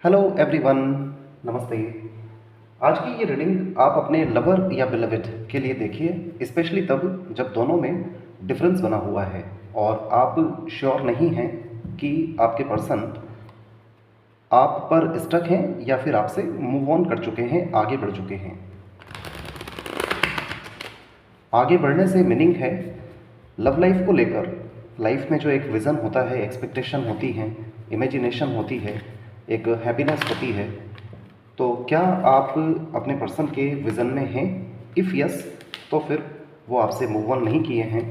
Hello everyone, नमस्ते। आज की ये रीडिंग आप अपने लवर या बिलविड के लिए देखिए, स्पेशली तब जब दोनों में डिफरेंस बना हुआ है और आप श्योर नहीं हैं कि आपके पर्सन आप पर स्टक हैं या फिर आपसे मूव ऑन कर चुके हैं, आगे बढ़ चुके हैं। आगे बढ़ने से मीनिंग है लव लाइफ को लेकर। लाइफ में जो एक विज़न होता है, एक्सपेक्टेशन होती हैं, इमेजिनेशन होती है, एक हैप्पीनेस होती है। तो क्या आप अपने पर्सन के विज़न में हैं? इफ़ यस, तो फिर वो आपसे मूव ऑन नहीं किए हैं।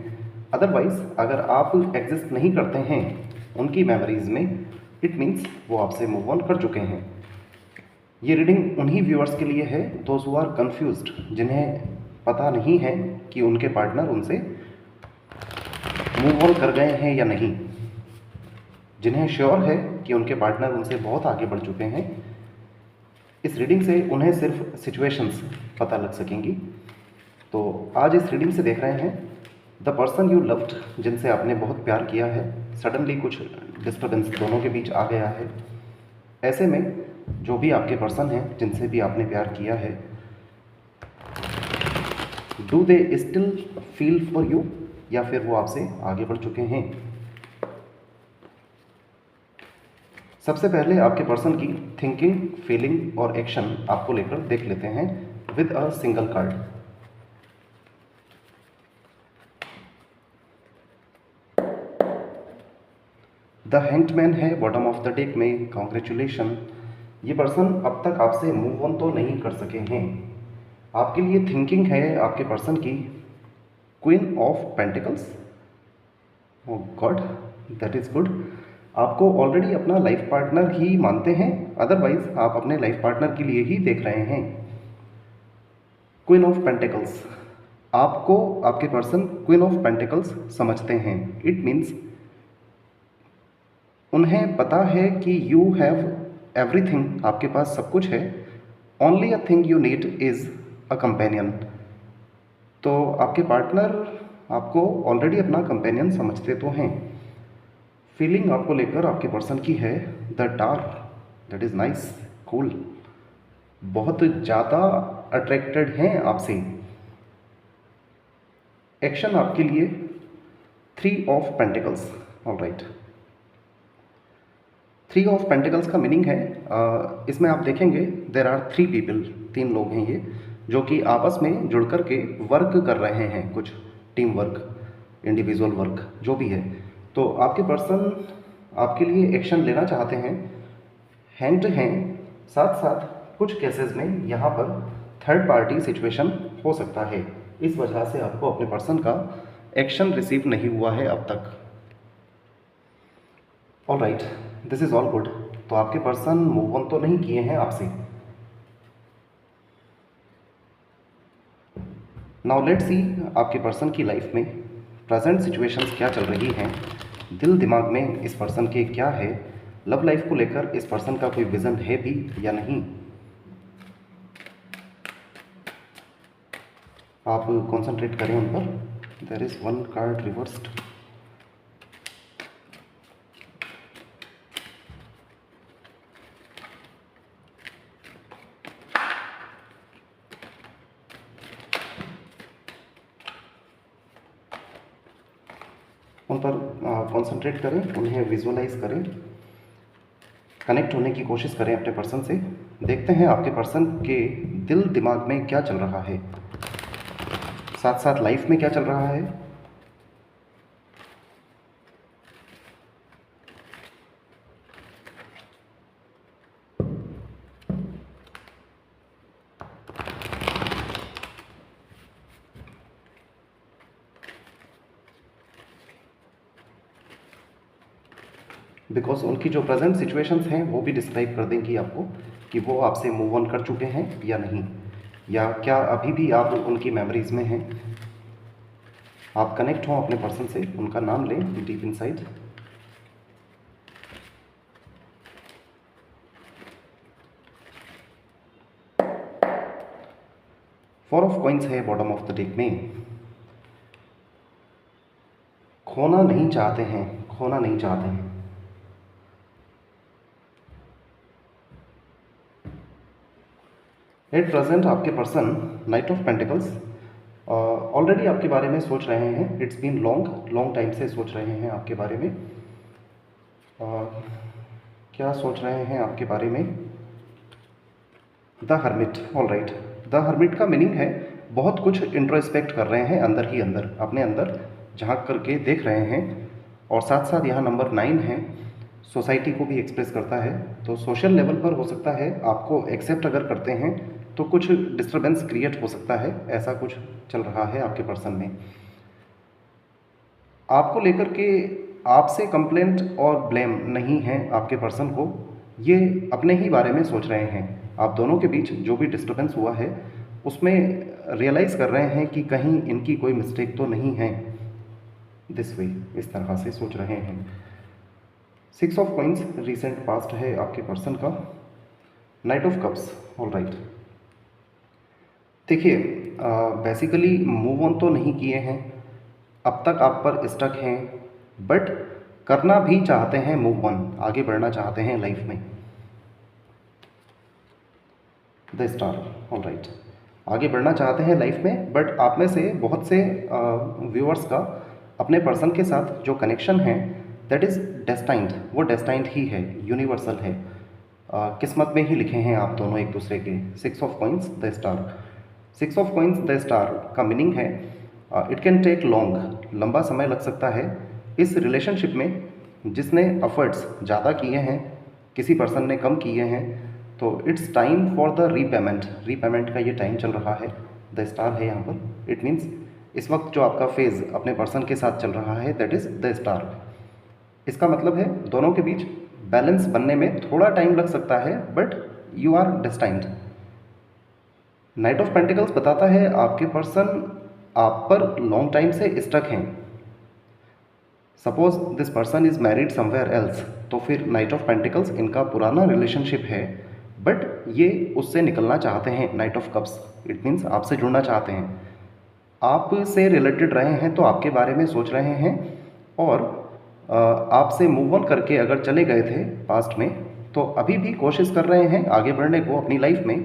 अदरवाइज़ अगर आप एग्जिस्ट नहीं करते हैं उनकी मेमोरीज़ में, इट मीन्स वो आपसे मूव ऑन कर चुके हैं। ये रीडिंग उन्हीं व्यूअर्स के लिए है दोज हु आर कन्फ्यूज्ड, जिन्हें पता नहीं है कि उनके पार्टनर उनसे मूव ऑन कर गए हैं या नहीं। जिन्हें श्योर है कि उनके पार्टनर उनसे बहुत आगे बढ़ चुके हैं, इस रीडिंग से उन्हें सिर्फ सिचुएशंस पता लग सकेंगी। तो आज इस रीडिंग से देख रहे हैं द पर्सन यू लव्ड, जिनसे आपने बहुत प्यार किया है, सडनली कुछ डिस्टर्बेंस दोनों के बीच आ गया है। ऐसे में जो भी आपके पर्सन हैं जिनसे भी आपने प्यार किया है, do they still feel for you, या फिर वो आपसे आगे बढ़ चुके हैं। सबसे पहले आपके पर्सन की थिंकिंग, फीलिंग और एक्शन आपको लेकर देख लेते हैं with a single card. The hanged है बॉटम ऑफ द डेक में। कॉन्ग्रेचुलेशन, ये पर्सन अब तक आपसे मूव ऑन तो नहीं कर सके हैं। आपके लिए थिंकिंग है आपके पर्सन की queen of pentacles. Oh God, that is good. आपको ऑलरेडी अपना लाइफ पार्टनर ही मानते हैं, अदरवाइज आप अपने लाइफ पार्टनर के लिए ही देख रहे हैं। क्वीन ऑफ पेंटिकल्स, आपको आपके पर्सन क्वीन ऑफ पेंटिकल्स समझते हैं। इट मीन्स उन्हें पता है कि यू हैव एवरीथिंग, आपके पास सब कुछ है। Only a thing you need is a companion. तो आपके पार्टनर आपको ऑलरेडी अपना कंपेनियन समझते तो हैं। फीलिंग आपको लेकर आपके पर्सन की है the tar, that is nice, cool. बहुत ज़्यादा अट्रैक्टेड हैं आपसे। एक्शन आपके लिए three of pentacles. All right, three of pentacles का मीनिंग है, इसमें आप देखेंगे देर आर थ्री पीपल, तीन लोग हैं ये, जो कि आपस में जुड़ कर के वर्क कर रहे हैं, कुछ टीम वर्क, इंडिविजुअल वर्क, जो भी है। तो आपके पर्सन आपके लिए एक्शन लेना चाहते हैं, हैंड हैं। साथ साथ कुछ केसेस में यहाँ पर थर्ड पार्टी सिचुएशन हो सकता है। इस वजह से आपको अपने पर्सन का एक्शन रिसीव नहीं हुआ है अब तक। All right, this is all good. तो आपके पर्सन मूव ऑन तो नहीं किए हैं आपसे। नाउ लेट्स सी आपके पर्सन की लाइफ में प्रेजेंट सिचुएशंस क्या चल रही हैं, दिल दिमाग में इस पर्सन के क्या है, लव लाइफ को लेकर इस पर्सन का कोई विज़न है भी या नहीं। आप कॉन्सेंट्रेट करें उन पर। There is one card reversed. उन पर कॉन्सेंट्रेट करें, उन्हें विजुअलाइज करें, कनेक्ट होने की कोशिश करें अपने पर्सन से। देखते हैं आपके पर्सन के दिल दिमाग में क्या चल रहा है, साथ साथ लाइफ में क्या चल रहा है। बिकॉज उनकी जो प्रेजेंट सिचुएशंस हैं वो भी डिस्क्राइब कर देंगी आपको कि वो आपसे मूव ऑन कर चुके हैं या नहीं, या क्या अभी भी आप उनकी मेमोरीज में हैं। आप कनेक्ट हों अपने पर्सन से, उनका नाम लें deep inside. Four of coins है बॉटम ऑफ द डेक में। खोना नहीं चाहते हैं, खोना नहीं चाहते हैं। एट प्रेजेंट आपके person knight of pentacles already आपके बारे में सोच रहे हैं। It's been long long time से सोच रहे हैं आपके बारे में। क्या सोच रहे हैं आपके बारे में? The hermit. All right, the hermit का मीनिंग है बहुत कुछ इंट्रोस्पेक्ट कर रहे हैं अंदर ही अंदर, अपने अंदर झांक करके देख रहे हैं। और साथ साथ यहाँ नंबर 9 है, सोसाइटी को भी एक्सप्रेस करता है। तो सोशल लेवल पर हो सकता है आपको एक्सेप्ट अगर करते हैं तो कुछ डिस्टर्बेंस क्रिएट हो सकता है, ऐसा कुछ चल रहा है आपके पर्सन में। आपको लेकर के आपसे कंप्लेंट और ब्लेम नहीं है आपके पर्सन को, ये अपने ही बारे में सोच रहे हैं। आप दोनों के बीच जो भी डिस्टर्बेंस हुआ है उसमें रियलाइज़ कर रहे हैं कि कहीं इनकी कोई मिस्टेक तो नहीं है। दिस वे, इस तरह से सोच रहे हैं। 6 ऑफ कॉइंस रिसेंट पास्ट है आपके पर्सन का। Night of cups. All right, देखिए बेसिकली मूव ऑन तो नहीं किए हैं, अब तक आप पर स्टक हैं, बट करना भी चाहते हैं मूव ऑन, आगे बढ़ना चाहते हैं लाइफ में। The star. ऑल राइट, आगे बढ़ना चाहते हैं लाइफ में, बट आप में से बहुत से व्यूअर्स का अपने पर्सन के साथ जो कनेक्शन है दैट इज़ डेस्टाइंड, वो डेस्टाइंड ही है, यूनिवर्सल है। किस्मत में ही लिखे हैं आप दोनों एक दूसरे के। 6 of coins the star. 6 of coins the star का मीनिंग है इट कैन टेक लॉन्ग, लंबा समय लग सकता है इस रिलेशनशिप में। जिसने एफर्ट्स ज़्यादा किए हैं, किसी पर्सन ने कम किए हैं, तो it's time for the repayment. Repayment का ये टाइम चल रहा है, द स्टार है यहाँ पर। इट मीन्स इस वक्त जो आपका फेज़ अपने पर्सन के साथ चल रहा है दैट इज़ द स्टार। इसका मतलब है दोनों के बीच बैलेंस बनने में थोड़ा टाइम लग सकता है, but you are destined. Knight of pentacles बताता है आपके पर्सन आप पर लॉन्ग टाइम से स्टक हैं। Suppose this person is married somewhere else, तो फिर नाइट ऑफ पेंटिकल्स इनका पुराना रिलेशनशिप है, बट ये उससे निकलना चाहते हैं। Night of cups it means आपसे जुड़ना चाहते हैं, आपसे रिलेटेड रहे हैं तो आपके बारे में सोच रहे हैं, और आपसे मूव ऑन करके अगर चले गए थे पास्ट में तो अभी भी कोशिश कर रहे हैं आगे बढ़ने को अपनी लाइफ में,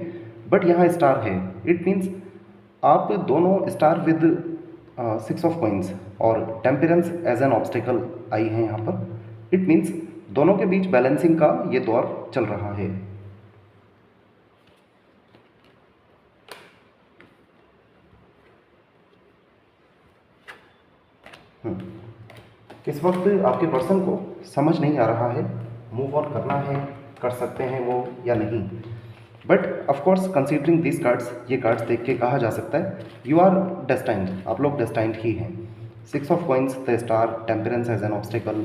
बट यहाँ स्टार है। इट मीन्स आप दोनों स्टार विद 6 ऑफ कॉइंस और टेम्परेंस एज एन ऑब्स्टिकल आई हैं यहाँ पर। इट मीन्स दोनों के बीच बैलेंसिंग का ये दौर चल रहा है। इस वक्त आपके पर्सन को समझ नहीं आ रहा है मूव ऑन करना है, कर सकते हैं वो या नहीं। But of course considering this cards, ये कार्ड्स देख के कहा जा सकता है यू आर डेस्टाइंड, आप लोग डेस्टाइंड ही हैं। 6 of coins the star, temperance as an obstacle,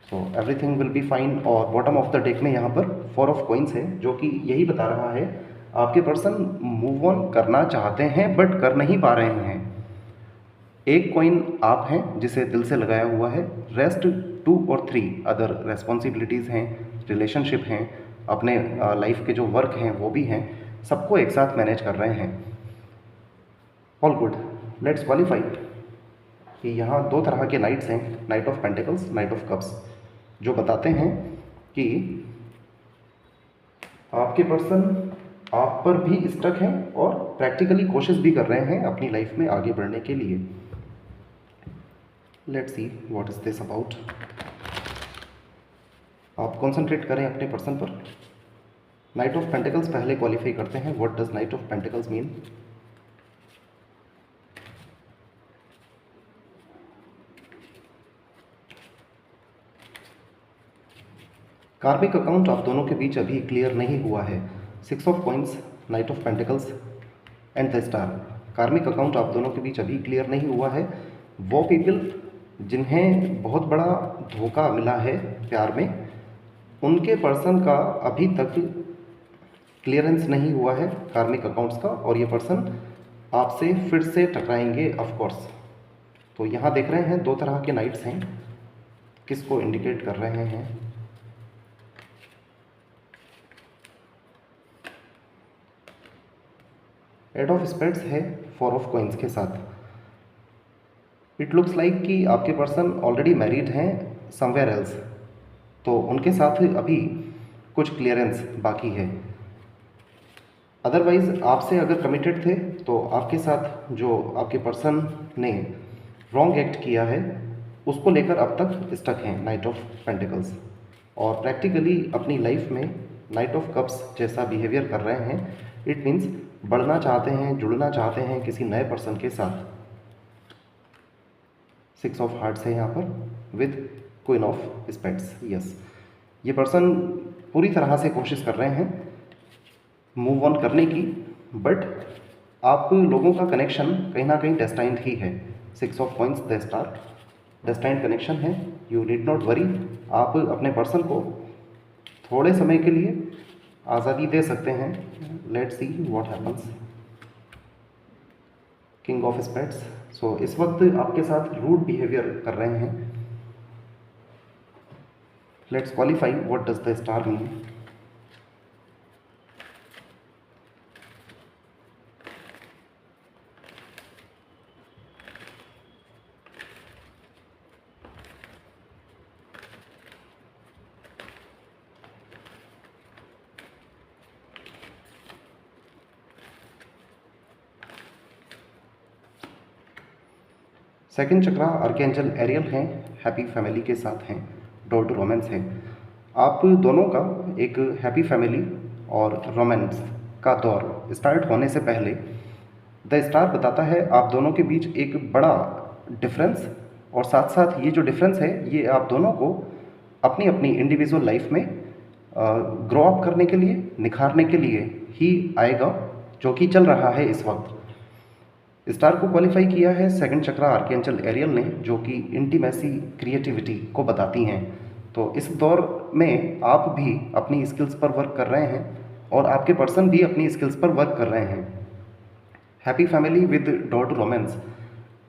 so everything will be fine. और बॉटम ऑफ द डेक में यहाँ पर 4 ऑफ कॉइंस है, जो कि यही बता रहा है आपके पर्सन मूव ऑन करना चाहते हैं बट कर नहीं पा रहे हैं। एक कॉइन आप हैं जिसे दिल से लगाया हुआ है, रेस्ट 2 और 3 अदर रेस्पॉन्सिबिलिटीज़ हैं, रिलेशनशिप हैं, अपने लाइफ के जो वर्क हैं वो भी हैं, सबको एक साथ मैनेज कर रहे हैं। ऑल गुड, लेट्स क्वालिफाई कि यहाँ 2 तरह के नाइट्स हैं, night of pentacles, night of cups, जो बताते हैं कि आपके पर्सन आप पर भी स्टक हैं और प्रैक्टिकली कोशिश भी कर रहे हैं अपनी लाइफ में आगे बढ़ने के लिए। Let's see what is this about. आप कंसंट्रेट करें अपने पर्सन पर। नाइट ऑफ पेंटिकल्स पहले क्वालिफाई करते हैं, what does night of pentacles mean. कार्मिक अकाउंट आप दोनों के बीच अभी क्लियर नहीं हुआ है। 6 of coins, night of pentacles and the star. कार्मिक अकाउंट आप दोनों के बीच अभी क्लियर नहीं हुआ है। वो पीपल जिन्हें बहुत बड़ा धोखा मिला है प्यार में, उनके पर्सन का अभी तक क्लियरेंस नहीं हुआ है कार्मिक अकाउंट्स का, और ये पर्सन आपसे फिर से टकराएंगे ऑफ कोर्स। तो यहाँ देख रहे हैं 2 तरह के नाइट्स हैं, किसको इंडिकेट कर रहे हैं। एट ऑफ स्पेड्स है 4 ऑफ कॉइंस के साथ। इट लुक्स लाइक कि आपके पर्सन ऑलरेडी मैरिड हैं समवेयर एल्स, तो उनके साथ अभी कुछ क्लियरेंस बाकी है। अदरवाइज़ आपसे अगर कमिटेड थे तो आपके साथ जो आपके पर्सन ने रॉन्ग एक्ट किया है उसको लेकर अब तक स्टक हैं नाइट ऑफ पेंटिकल्स, और प्रैक्टिकली अपनी लाइफ में नाइट ऑफ कप्स जैसा बिहेवियर कर रहे हैं। इट मीन्स बढ़ना चाहते हैं, जुड़ना चाहते हैं किसी नए पर्सन के साथ। 6 ऑफ हार्ट्स है यहाँ पर with queen of spades. Yes, ये पर्सन पूरी तरह से कोशिश कर रहे हैं मूव ऑन करने की, बट आप लोगों का कनेक्शन कहीं ना कहीं डेस्टाइंड ही है। 6 of coins, the star, destined connection है। You need not worry. आप अपने पर्सन को थोड़े समय के लिए आज़ादी दे सकते हैं। Let's see what happens. King of spades. So इस वक्त आपके साथ रूड बिहेवियर कर रहे हैं। Let's qualify what does the star mean. Second chakra archangel Ariel हैं, हैप्पी फैमिली के साथ हैं, डोर टू रोमांस है। आप दोनों का एक हैप्पी फैमिली और रोमांस का दौर स्टार्ट होने से पहले द स्टार बताता है आप दोनों के बीच एक बड़ा डिफरेंस, और साथ साथ ये जो डिफरेंस है ये आप दोनों को अपनी अपनी इंडिविजुअल लाइफ में ग्रो अप करने के लिए, निखारने के लिए ही आएगा, जो कि चल रहा है इस वक्त। स्टार को क्वालिफाई किया है सेकंड चक्रा आर्कएंजल एरियल ने, जो कि इंटीमेसी, क्रिएटिविटी को बताती हैं। तो इस दौर में आप भी अपनी स्किल्स पर वर्क कर रहे हैं और आपके पर्सन भी अपनी स्किल्स पर वर्क कर रहे हैं। Happy family with door to romance,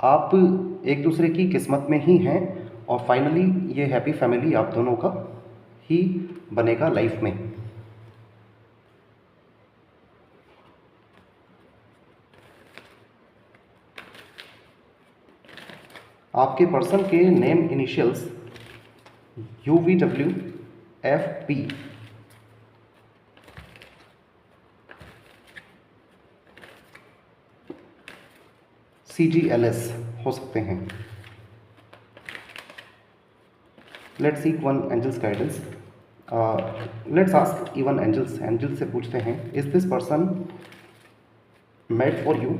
आप एक दूसरे की किस्मत में ही हैं और फाइनली ये हैप्पी फैमिली आप दोनों का ही बनेगा लाइफ में। आपके पर्सन के नेम इनिशियल्स UVWFP, CGLS हो सकते हैं। Let's seek one angels guidance. Let's ask even angels. Angels से पूछते हैं, is this person made for you?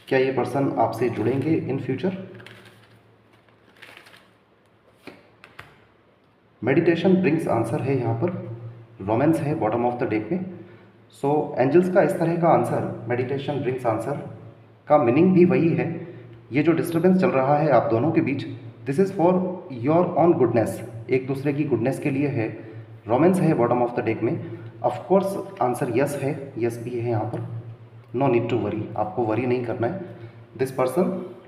क्या ये पर्सन आपसे जुड़ेंगे in future? Meditation brings answer है यहाँ पर, रोमांस है बॉटम ऑफ द डेक में। सो एंजल्स का इस तरह का आंसर, मेडिटेशन ब्रिंग्स आंसर का मीनिंग भी वही है। ये जो डिस्टर्बेंस चल रहा है आप दोनों के बीच, this is for your own goodness, एक दूसरे की गुडनेस के लिए है। रोमांस है बॉटम ऑफ द डेक में। ऑफ कोर्स आंसर यस है, यस भी है यहाँ पर। नो नीड टू वरी, आपको वरी नहीं करना है। This person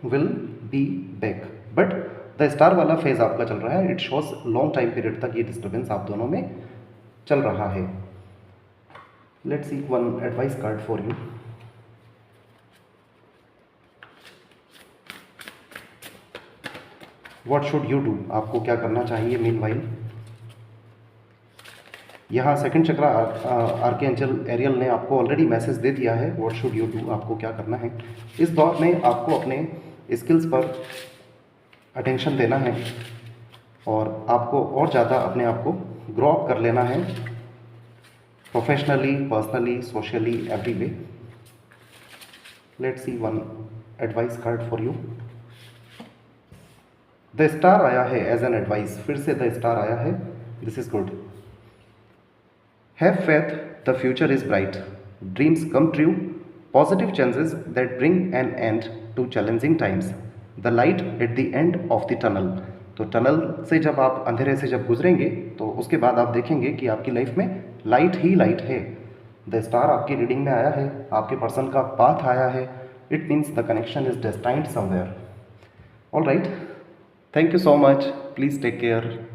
will be back, but the star वाला फेज आपका चल रहा है। It shows long time period तक ये डिस्टर्बेंस आप दोनों में चल रहा है। Let's see one advice card for you. What should you do, आपको क्या करना चाहिए मीनवाइल? यहाँ सेकंड चक्रा आर्कएंजल एरियल ने आपको ऑलरेडी मैसेज दे दिया है। व्हाट शुड यू डू, आपको क्या करना है। इस दौर में आपको अपने स्किल्स पर अटेंशन देना है और आपको और ज़्यादा अपने आप को ग्रो अप कर लेना है, professionally, personally, socially, every way. Let's see one advice card for you. The star आया है एज एन एडवाइस, फिर से द स्टार आया है। This is good. Have faith, the future is bright, dreams come true, positive chances that bring an end to challenging times, the light at the end of the tunnel. तो tunnel से जब आप, अंधेरे से जब गुजरेंगे तो उसके बाद आप देखेंगे कि आपकी लाइफ में लाइट ही लाइट है। द स्टार आपकी रीडिंग में आया है, आपके पर्सन का पाथ आया है। It means the connection is destined somewhere. All right, thank you so much, please take care.